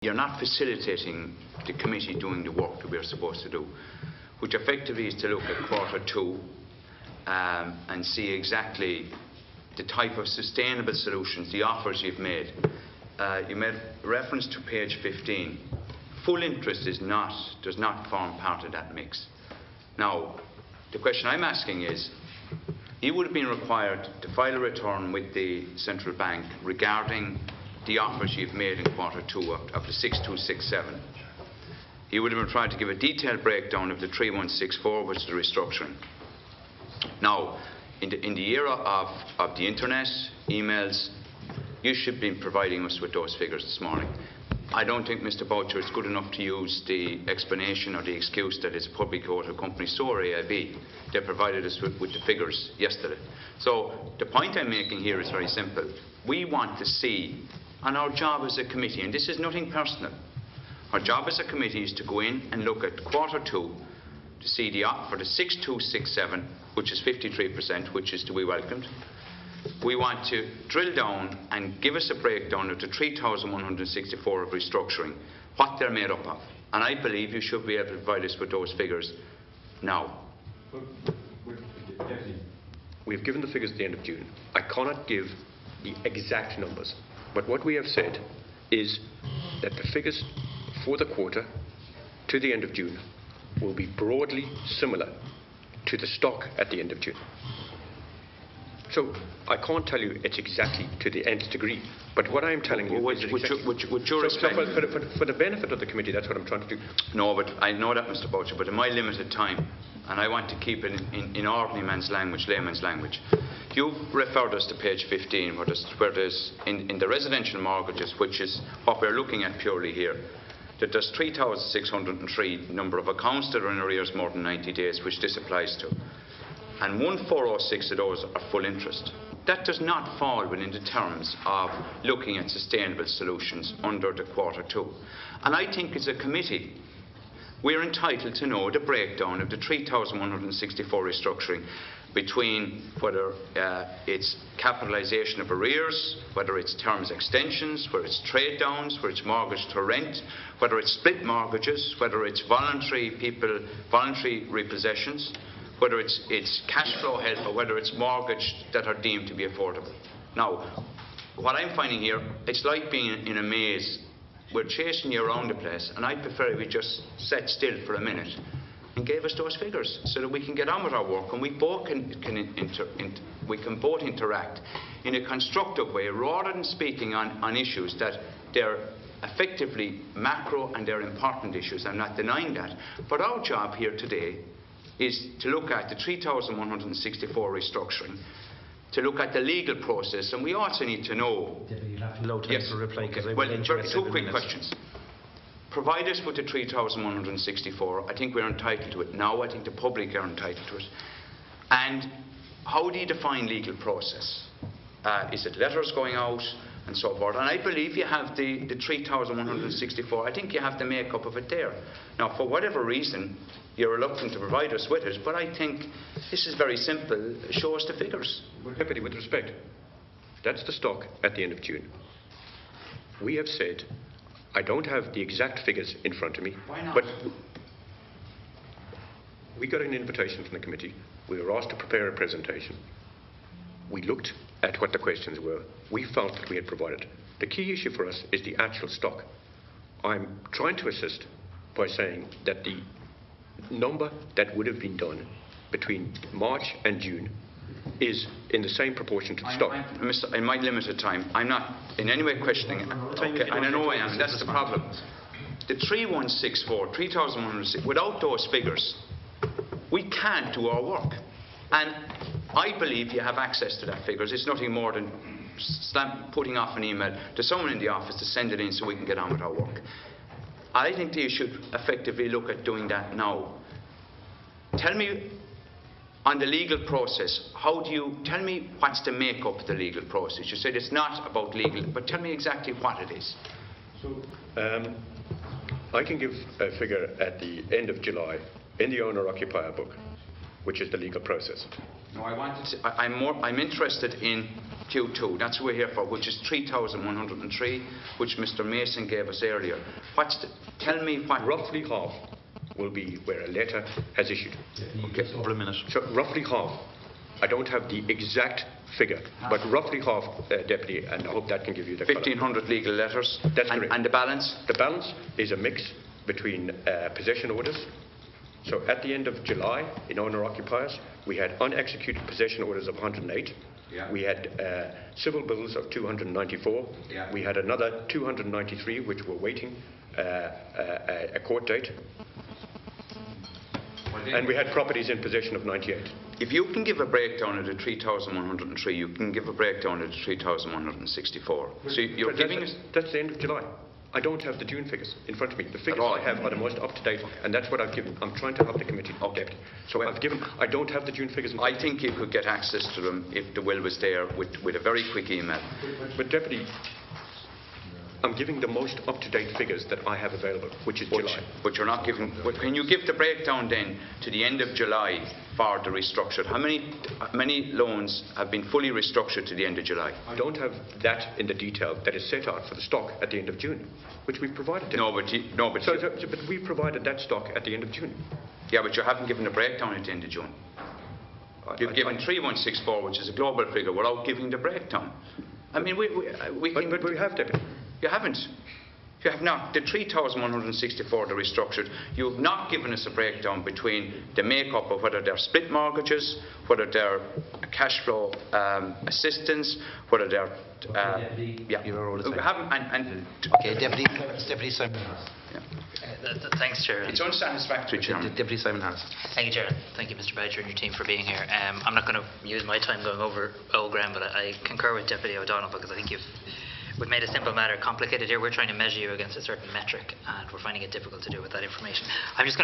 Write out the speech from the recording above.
you're not facilitating the committee doing the work that we're supposed to do, which effectively is to look at Q2 and see exactly the type of sustainable solutions, the offers you've made. You made reference to page 15. Full interest does not form part of that mix. Now, the question I'm asking is, you would have been required to file a return with the central bank regarding the offers you've made in Q2 of the 6267. You would have been trying to give a detailed breakdown of the 3164, which is the restructuring. Now, in the era of the internet, emails, you should be providing us with those figures this morning. I don't think, Mr. Boucher, it's good enough to use the explanation or the excuse that it's a public auto company, so are AIB. They provided us with the figures yesterday. So the point I'm making here is very simple. We want to see, and our job as a committee, and this is nothing personal, our job as a committee is to go in and look at Q2 to see for the 6267, which is 53%, which is to be welcomed. We want to drill down and give us a breakdown of the 3,164 of restructuring, what they're made up of. And I believe you should be able to provide us with those figures now. We've given the figures at the end of June. I cannot give the exact numbers, but what we have said is that the figures for the quarter to the end of June will be broadly similar to the stock at the end of June. So I can't tell you it's exactly to the nth degree, but what I am telling you is for the benefit of the committee, that's what I'm trying to do. No, but I know that, Mr. Boucher, but in my limited time, and I want to keep it in ordinary man's language, layman's language. You've referred us to page 15, where there's in the residential mortgages, which is what we're looking at purely here, that there's 3,603 number of accounts that are in arrears more than 90 days, which this applies to. And 1,406 of those are full interest. That does not fall within the terms of looking at sustainable solutions under the Q2. And I think as a committee, we're entitled to know the breakdown of the 3,164 restructuring between whether it's capitalisation of arrears, whether it's terms extensions, whether it's trade downs, whether it's mortgage to rent, whether it's split mortgages, whether it's voluntary repossessions, whether it's cash flow help, or whether it's mortgage that are deemed to be affordable. Now, what I'm finding here, it's like being in a maze. We're chasing you around the place, and I prefer if we just sat still for a minute and gave us those figures so that we can get on with our work, and we both we can both interact in a constructive way, rather than speaking on issues that they're effectively macro and they're important issues. I'm not denying that. But our job here today is to look at the 3,164 restructuring, to look at the legal process, and we also need to know... You'll have to load time for reply. Okay. Well, two quick questions. Provide us with the 3,164. I think we're entitled to it now. I think the public are entitled to it. And how do you define legal process? Is it letters going out and so forth? And I believe you have the 3,164. I think you have the makeup of it there. Now, for whatever reason, you're reluctant to provide us with it, but I think this is very simple. Show us the figures. Deputy, with respect, that's the stock at the end of June. We have said, I don't have the exact figures in front of me. Why not? But we got an invitation from the committee. We were asked to prepare a presentation. We looked at what the questions were. We felt that we had provided. The key issue for us is the actual stock. I'm trying to assist by saying that the number that would have been done between March and June is in the same proportion to the stock. In my limited time, I'm not in any way questioning it. Okay, and I know I am. That's the problem. The 3,164, 3,106, without those figures, we can't do our work. And I believe you have access to that figures. It's nothing more than putting off an email to someone in the office to send it in so we can get on with our work. I think that you should effectively look at doing that now. Tell me, on the legal process, tell me what's the makeup of the legal process? You said it's not about legal, but tell me exactly what it is. So, I can give a figure at the end of July in the owner-occupier book, which is the legal process. No, I'm interested in Q2, that's what we're here for, which is 3,103, which Mr Mason gave us earlier. Tell me what... Roughly half will be where a letter has issued. Okay. Over a minute. So roughly half. I don't have the exact figure, but roughly half, Deputy, and I hope that can give you the 1,500 legal letters. That's correct. And the balance? The balance is a mix between possession orders. So at the end of July, in owner-occupiers, we had unexecuted possession orders of 108. Yeah. We had civil bills of 294. Yeah. We had another 293 which were waiting a court date. And we had properties in possession of 98. If you can give a breakdown of the 3,103, you can give a breakdown of the 3,164. So you're giving us... That's the end of July. I don't have the June figures in front of me. The figures I have are the most up-to-date, and that's what I've given. I'm trying to help the committee. Okay. So I don't have the June figures in front of me. I think you could get access to them if the will was there with a very quick email. But Deputy, I'm giving the most up-to-date figures that I have available, which is July. But you're not giving... Can you give the breakdown then to the end of July for the restructured? How many loans have been fully restructured to the end of July? I don't have that in the detail that is set out for the stock at the end of June, which we've provided. But we provided that stock at the end of June. Yeah, but you haven't given a breakdown at the end of June. You've given 3,164, which is a global figure, without giving the breakdown. I mean, But we have, Deputy. You haven't. You have not. The 3,164 are restructured. You have not given us a breakdown between the makeup of whether they're split mortgages, whether they're cash flow assistance, whether they're... You're all the time. haven't. Okay, Deputy Simon Harris. Thanks, Chair. It's unsatisfactory, Chairman. Deputy Simon Harris. Thank you, Chair. Thank you, Mr. Badger and your team for being here. I'm not going to use my time going over old ground, but I concur with Deputy O'Donnell because I think we've made a simple matter complicated here. We're trying to measure you against a certain metric, and we're finding it difficult to do with that information. I'm just going to